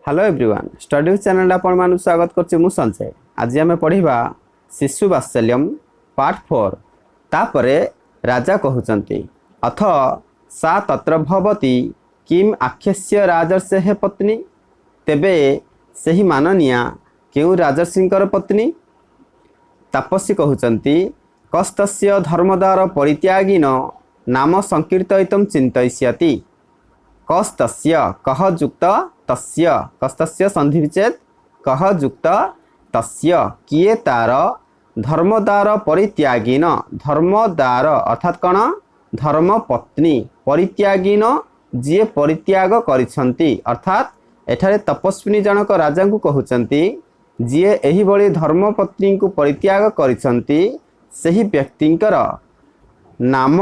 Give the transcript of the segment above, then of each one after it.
Hello everyone study channel आपण मानु स्वागत करछि मु संजय। आज आम पढ़िबा शिशु वात्सल्यम पार्ट 4 तापरे राजा कहउचंती अथ सा तत्र भवति किम आख्यस्य राजर्षेः पत्नी तेबे सही माननिया केउ राजर्षिंकर पत्नी। तापसी कहउचंती कस्तस्य धर्मदार परित्यागिन नाम संकीर्तयितुं चिन्तयिष्यति। कस्तस्य कह युक्त तस्य कस्तस्य संधि विच्छेद कह युक्त तस्य किए तार धर्मदार परित्यागिन धर्मदार अर्थात कण धर्म पत्नी परित्यागिन जी परित्याग करिसंती अर्थात एठारे तपस्विनी जनक राजा को कहउचंती जी एही बळी धर्म पत्नी को परित्याग करिसंती सही व्यक्तिंकर नाम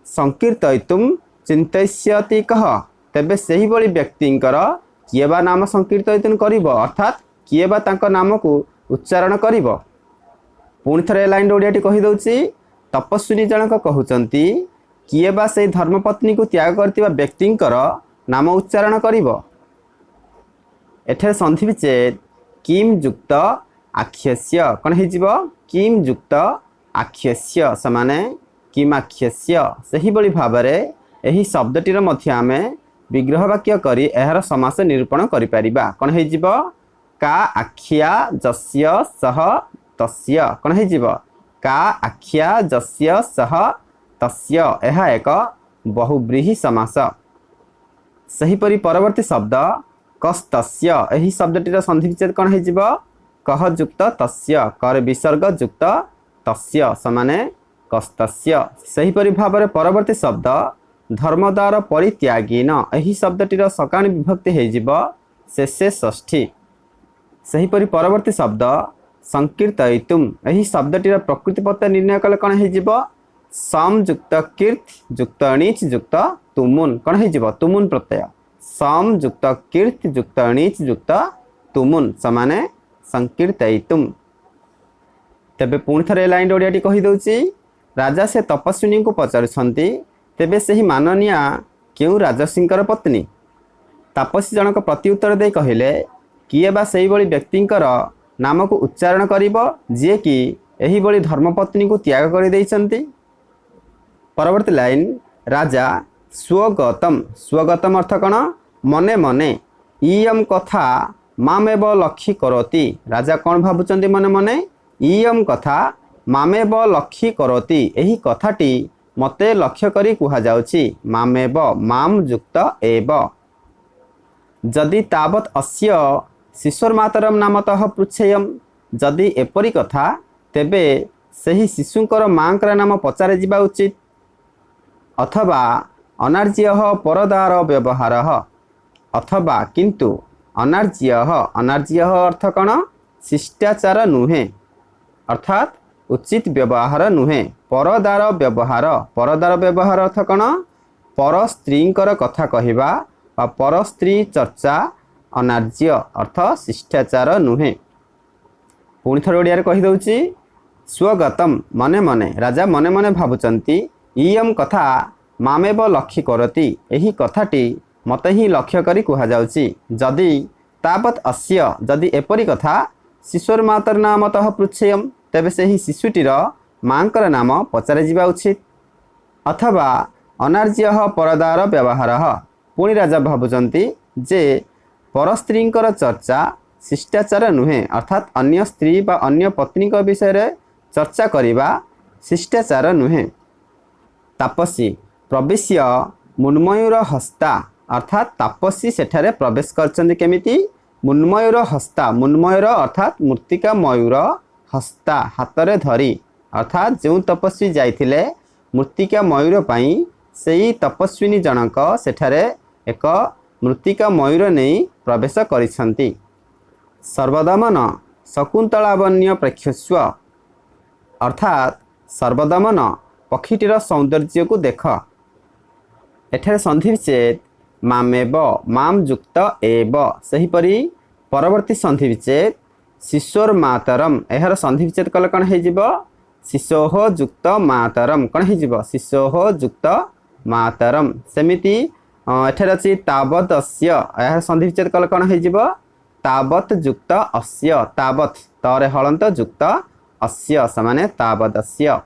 संकीर्तयितुं चिन्तयिष्यति कह। तेबे सही बड़ी व्यक्तिंकर किए बा नाम संकीर्तन करिब अर्थात किए बा तांको नाम को उच्चारण करिब। पुणी थरे लाइन ओडियाटी कहि दउची तपस्विनी जनक कहउचंती किए बा से धर्मपत्नी को त्याग करतिबा व्यक्तिंकर नाम उच्चारण करिब। एठे संधि विच्छेद किम युक्त आख्यस्य कोन हे जिवो किम युक्त आख्यस्य समाने किम आख्यस्य सही बड़ी भाबरे एही शब्दटीर मध्य आमे विग्रह वाक्य करी एहर समास निरूपण करि परिबा। कोन हे जिवो का आख्या जस्य सह तस्य कोन हे जिवो का आख्या जस्य सह तस्य एहा एक बहुब्रीहि समास। सही परि परवर्ती शब्द कस्तस्य एही शब्दटीर संधि विच्छेद कोन हे जिवो कह युक्त तस्य कर विसर्ग युक्त तस्य समाने कस्तस्य। सही परि भाबरे परवर्ती शब्द धर्मदार परित्यागिन एही शब्दटीर सकाणी विभक्ति हे जिवो शेषे षष्ठी। सही परि परवर्ती शब्द संकीर्तयितुम एही शब्दटीर प्रकृति पद निर्णय कले कोन हे जिवो सम युक्त कीर्त युक्त णीच युक्त तुमुन कोन हे जिवो तुमुन प्रत्यय सम युक्त कीर्त युक्त णीच युक्त तुमुन समाने संकीर्तयितुम। तेबे पुणी थरे लाइन ओडियाटी कहि दउची राजा से तपस्विनी को पचारुछंती तेबे सही माननिया केउ राजर्षिंकर पत्नी। तापसी जनक प्रत्युत्तर दे कहिले किए बा सही बड़ी व्यक्तिंकर नाम को उच्चारण करिबो जे कि एही बड़ी धर्मपत्नी को त्याग करि दैछंती। परवर्ती लाइन राजा स्वगतम स्वगतम अर्थ कण मने मने इयम कथा मामेव लक्षी करोति। राजा कौन भाबुचंती मने मने इयम कथा मामेव लक्षी करोति एही कथाटी मते लक्ष्य करी कुहा जाउची मामेव माम युक्त एव। जदि तावत अस्य शिशुर मातरम नामतः पृच्छेयम जदि एपरी कथा तेबे सही शिशुंकर मांकर नाम पचारे जिबा उचित। अथवा अनार्ज्यः परदार व्यवहारः अथवा किंतु अनार्ज्यः अनार्ज्यः अर्थ कण शिष्टाचार नुहे अर्थात उचित व्यवहार नुहे। परदार व्यवहार अर्थ कण पर स्त्रींकर कथा कहिबा बा पर स्त्री चर्चा अनार्ज्य अर्थ शिष्टाचार नुहे। पुणी थर ओडिया कहि दउची स्वगतम मने मने राजा मने मने भाबुचंती इयम कथा मामेव लक्षी करती एही कथाटी मते ही लक्ष्य करी कुहा जाउची। जदि तावत अस्य जदि एपरी कथा शिशुर मातर नामतः पृच्छेयम तेबे सही शिशुटीर मांकर नाम पचारे जिबा उचित। अथवा अनार्ज्यः परदार व्यवहारः पुणी राजा भाबुचंती जे पर स्त्रींकर चर्चा शिष्टाचार नुहे अर्थात अन्य स्त्री बा अन्य पत्नी को विषय रे चर्चा करिबा शिष्टाचार नुहे। तापसी प्रवेश्य मुन्मयूर हस्ता अर्थात तापसी सेठारे प्रवेश करचंदी केमिति मुन्मयूर हस्ता मुन्मयूर अर्थात मूर्तिका मयूर हस्ता हातरे धरी अर्थात जो तपस्वी जाइथिले मूर्तिका मयूर पाई सेई तपस्विनी जनक सेठारे एक मृत्तिका मयूर नहीं प्रवेश करिसंती। सर्वदमन शकुंतलावन्य प्रेक्षस्व अर्थात सर्वदमन पक्षीटीर सौंदर्य को देख। एठारे संधि विच्छेद मामेव माम युक्त एव सही परी परवर्ती संधि विच्छेद शिशोर मातरम एहर संधि विच्छेद कले कण हे जिवो शिशोह युक्त मातरम कण हे जिवो शिशोह युक्त मातरम सेमिति एठारे अछि तावदस्य एहर संधि विच्छेद कले कण हे जिवो तावत युक्त अस्य तावत तरे हलंत युक्त अस्य समाने तावदस्य।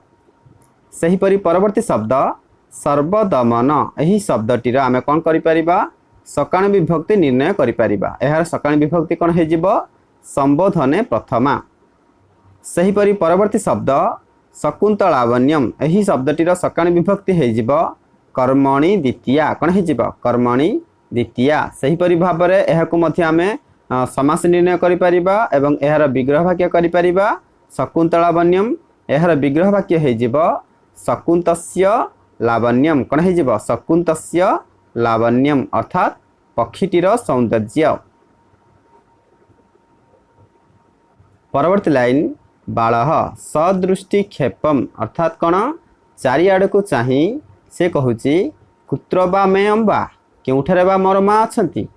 सेहीपरि परवर्ती शब्द सर्वदमन यही शब्दटीर आमे कौन करिपरिबा सकाण विभक्ति निर्णय करिपरिबा। एहार सकाण विभक्ति कौन हेजिबो संबोधने प्रथमा। सेहीपरि परवर्ती शब्द शकुन्तलावण्यम यही शब्दटीर सकाण विभक्ति हेजिबो कर्मणि द्वितीया कौन हेजिबो कर्मणि द्वितीया। सेहीपरि भाबरे एहाकु मध्य आमे समास निर्णय करिपरिबा एवं एहार विग्रह वाक्य करिपरिबा। शकुन्तलावण्यम एहार विग्रह वाक्य हेजिबो शकुन्तस्य लावण्यम कौन हेजिबो शकुन्तस्य लावण्यम अर्थात पक्षीटीर सौंदर्य। परवर्ती लाइन बालः सदृष्टिक्षेपम अर्थात कौन चारिआड़ को चाही से कहूची कुत्र बा मे अम्बा केउठारे बा मोर माँ अछंती।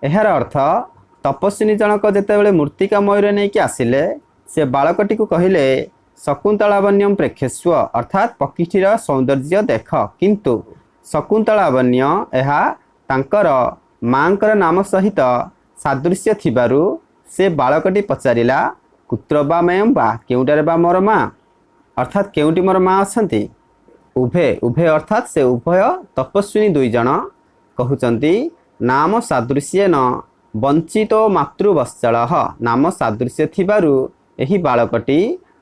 एहार अर्थ तपस्विनी जनक जेतेबेले मूर्तिका मयूर नहीं कि आसिले से बालकटी को कहिले शकुन्तलावण्यम प्रेक्षस्व अर्थात पक्षीटीर सौंदर्य देख। किंतु शकुन्तलावण्य एहा तांकर मांकर नाम सहित सादृश्य थिबारु से बालकटी पचारिला कुत्र बा मयम बा केउटारे बा मोर माँ अर्थात केउटी मोर माँ अछंती। उभे उभे अर्थात से उभय तपस्विनी दुई जन कहउचंती नाम सादृश्येन वंचितो मातृवत्सलः नाम सादृश्य थिबारु एही बालकटी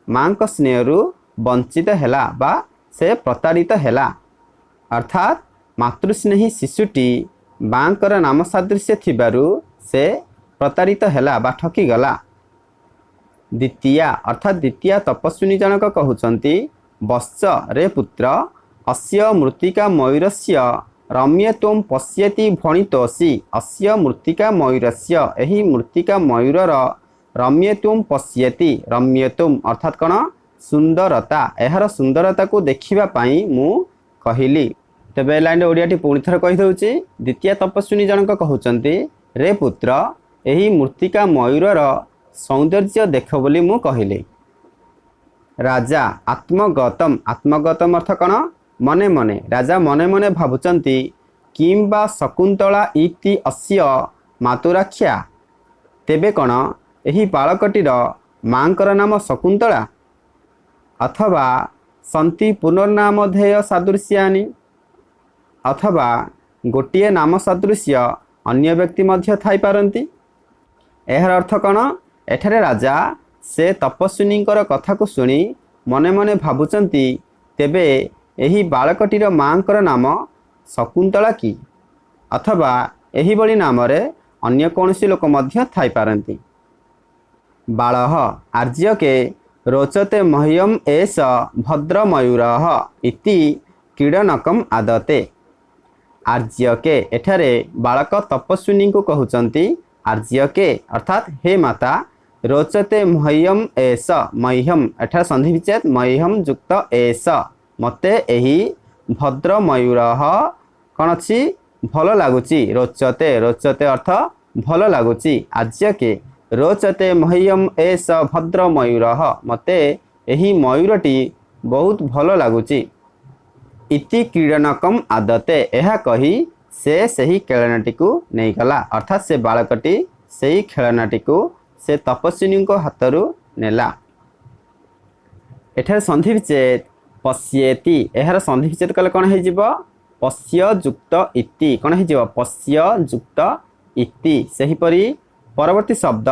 मांक स्नेहरु वंचित हेला बा से प्रताड़ित हेला अर्थात मातृस्नेही शिशुटी बांकर नाम सादृश्य थिबारु से प्रताड़ित हेला बा ठकी गला। द्वितीया अर्थात द्वितीया तपस्विनी जनक कहउचंती वत्स रे पुत्र अस्य मृत्तिका मयूरस्य रम्यत्वं पश्यति भणितोसि अस्य मृत्तिका मयूरस्य एही मृत्तिका मयूरर रम्यत्वं पश्यति रम्यत्वं अर्थात कौन सुंदरता एहार सुंदरता को देखिबा पाई मु कहिली। तेबे लाइन ओडियाटी पुणी थर कहि दउची द्वितीय तपस्विनी जनक कहउचंती रे पुत्र एही मृत्तिका मयूरर सौंदर्य देख बोली मु कहिली। राजा आत्मगतम आत्मगतम अर्थ कौन मने मने राजा मने मने भावुचंती किंबा शकुन्तला इति अस्य मातुराख्या तेबे कौन एही बालकटीर मांकर नाम शकुन्तला अथवा सन्ति पुनर्नामधेय सादृश्यानि अथवा गोटिए नाम सादृश्य अन्य व्यक्ति मध्य थाई पारंती। एहार अर्थ कौन एठारे राजा से तपस्विनींकर कथा को सुनी मने मने भावुचंती तेबे एही बालकटीर मांकर नाम शकुन्तला की अथवा एही बड़ी नाम रे अन्य कौनसी लोक मध्य थाई पारंती। बालः आर्यके रोचते मह्यम एष भद्रमयूरः इति क्रीडनकम आदते। आर्यके एठारे बालक तपस्विनी को कहउचंती आर्यके अर्थात हे माता रोचते मह्यम एष मह्यम एठार संधि विच्छेद मह्यम युक्त एष मते एही भद्रमयूरः कौन अच्छी भल लगुची रोचते रोचते अर्थ भल लगुची आर्यके रोचते मह्यम एष भद्रमयूरः मते एही मयूरटी बहुत भल लगुची। इति क्रीडनकम आदते यह कही से सही खेलनाटी को नहीं गला अर्थात से बालकटी सही खेलनाटी को से तपस्विनी को हाथरू नेला। एठार संधि विच्छेद पश्येति एहार संधि विच्छेद कले कौन हेजिबो पश्य युक्त इति कौन हेजिबो पश्य युक्त इति। सेहीपरि परवर्ती शब्द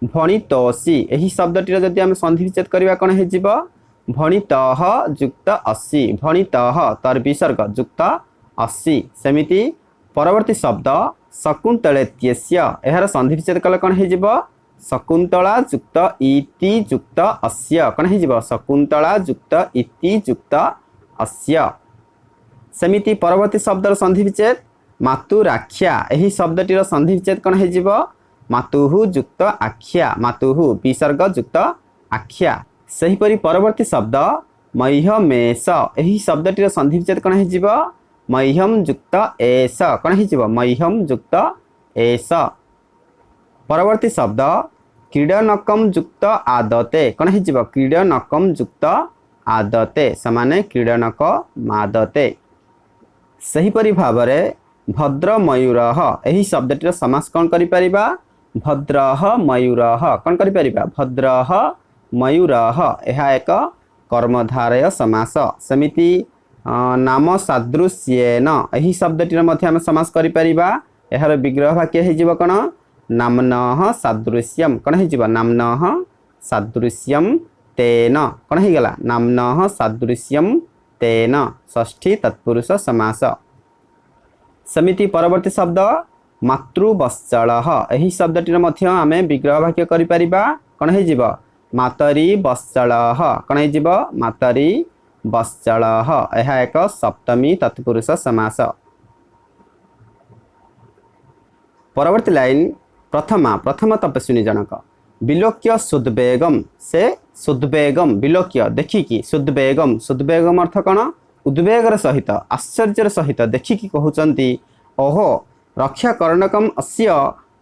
भणितोसि यही शब्दटीर जदि आम संधि विच्छेद करबा कौन हेजिबो भणितः युक्त अस्सि भणितः तर विसर्ग युक्त अस्सि। सेमिति परवर्ती शब्द शकुन्तलेत्यस्य एहार संधि विच्छेद कले कौन हेजिबो शकुन्तला युक्त इति युक्त अस्य कौन हेजिबो शकुन्तला युक्त इति युक्त अस्य। सेमिति परवर्ती शब्दर संधि विच्छेद मातुराख्या यही शब्दटीर संधि विच्छेद कौन हेजिबो मातुः युक्त आख्या मातुः विसर्ग युक्त आख्या। सेहीपरि परवर्ती शब्द मह्यमेष यही शब्दटीर संधि विच्छेद कौन हेजिबो मह्यम युक्त एष कौन हेजिबो मह्यम युक्त एष। परवर्ती शब्द क्रीडनकम युक्त आदते कौन हेजिबो क्रीडनकम युक्त आदते समाने क्रीडनक मादते। सेहीपरि भावरे भद्रमयूरः यही शब्दटीर समास कौन करि परिबा भद्रः मयूरः कौन करि परिबा भद्रः मयूरः यह एक कर्मधारय समास सेमिति नाम सादृश्येन यही शब्दटीर मध्य आम समास करि परिबा एहार विग्रह वाक्य हे जीव कोन नाम्नः सादृश्यम कौन हे जीव नाम्नः सादृश्यम तेन कौन हे गला नाम्नः सादृश्यम तेन षष्ठी तत्पुरुष समास समिति परवर्ती शब्द मातृवत्सलः यही शब्दटीर मध्य आमे विग्रह वाक्य करि परिबा कौन हे जीव मातरी वत्सलः कौन हे जीव मातरी वत्सलः यह एक सप्तमी तत्पुरुष समास परवर्ती लाइन प्रथम तपस्विनी जनक विलोक्य सुद्वेगम से सुद्वेगम विलोक्य देखिकी सुद्वेगम अर्थ कौन उद्वेगर सहित आश्चर्यर सहित देखिकी कहउचंती ओहो रक्षाकर्णकम अस्य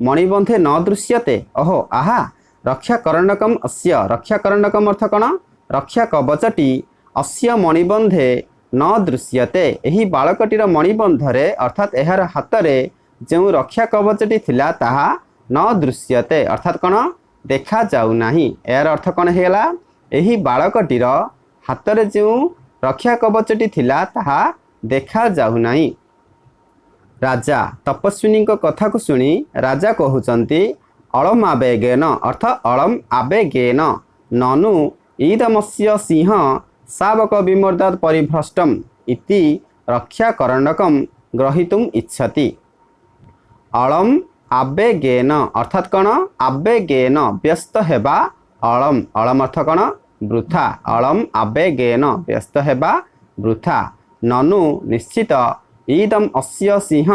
मणिबंधे न दृश्यते ओहो आहा रक्षाकर्णकम अस्य रक्षाकर्णकम अर्थ कौन रक्षा कवचटी अस्य मणिबंधे न दृश्यते एही बालकटीर मणिबंधरे अर्थात एहार हातरे जो रक्षा कवचटी थिला ताहा न दृश्यते अर्थात कौन देखा जाऊ नाही यार अर्थ कौन हेला एही बालकटीर हातरे जो रक्षा कवचटी थिला ताहा देखा जाऊ नाही राजा तपस्विनी कथा को सुनी राजा कहउचंती अलम आवेगेन अर्थ अलम आवेगेन ननु ईदमस्य सिंह शावक विमर्दात परिभ्रष्टम इति रक्षाकर्णकम ग्रहीतुम इच्छति अलम आवेगेन अर्थात कौन आवेगेन व्यस्त हेबा अलम अलम अर्थ कौन वृथा अलम आवेगेन व्यस्त हेबा वृथा ननु निश्चित ईदम अस्य सिंह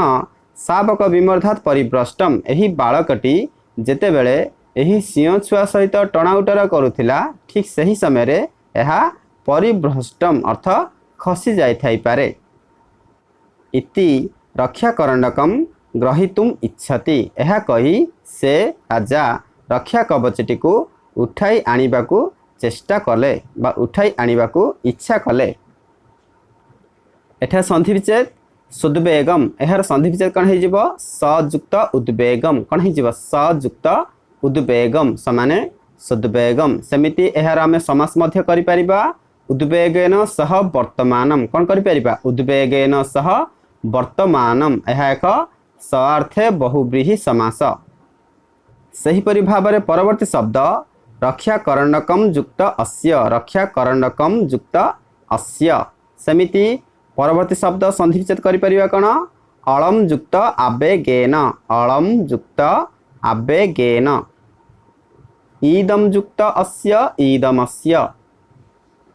शावक विमर्धात परिभ्रष्टम एही बालकटी जेतेबेले एही सिंह छुआ सहित टणाउटर करुथिला ठीक सही समय रे एहा परिभ्रष्टम अर्थ खसी जाई थाई पारे इति रक्षाकर्णकम ग्रहीतुम इच्छति यह कही से राजा रक्षा कवचटी को उठाई आनिबाकू चेष्टा कले बा उठाई आनिबाकू इच्छा कले एठा संधि विच्छेद सुद्वेगम एहार संधि विच्छेद कौन हे जीव सयुक्त उद्वेगम कौन हे जीव सयुक्त उद्वेगम समाने सुद्वेगम सेमिति एहार आमे समास मध्य करि परिबा उद्वेगेन सह वर्तमानम कौन करि परिबा उद्वेगेन सह वर्तमानम यह एक स्वार्थे बहुव्रीहि समास सहीपरि भाव परवर्ती शब्द रक्षाकर्णकम युक्त अस्य रक्षाकर्णकम युक्त अस्य सेमिति परवर्ती शब्द संधि विच्छेद करि परिबा कोन अलम युक्त आवेगेन अलम युक्त आवेगेन ईदम युक्त अस्य ईदमस्य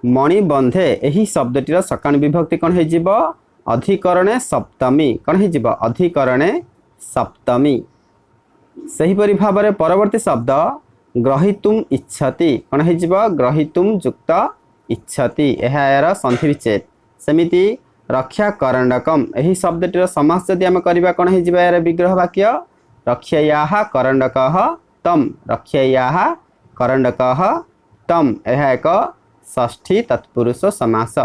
मणिबंधे एही शब्दटीर सकाण विभक्ति कौन हे जीव अधिकरणे सप्तमी कौन हे जीव अधिकरणे सप्तमी सहीपरि भाव परवर्ती शब्द ग्रहीतुम इच्छति कौन हे जीव ग्रहीतुम युक्त इच्छति यार संधि विच्छेद सेमिति रक्षाकर्णकम एही शब्दटीर समास जदि आम करबा कौन हे जीव यार विग्रह वाक्य रक्षयाः करण्डकः तम रक्षयाः करण्डकः तम यह एक षष्ठी तत्पुरुष समास।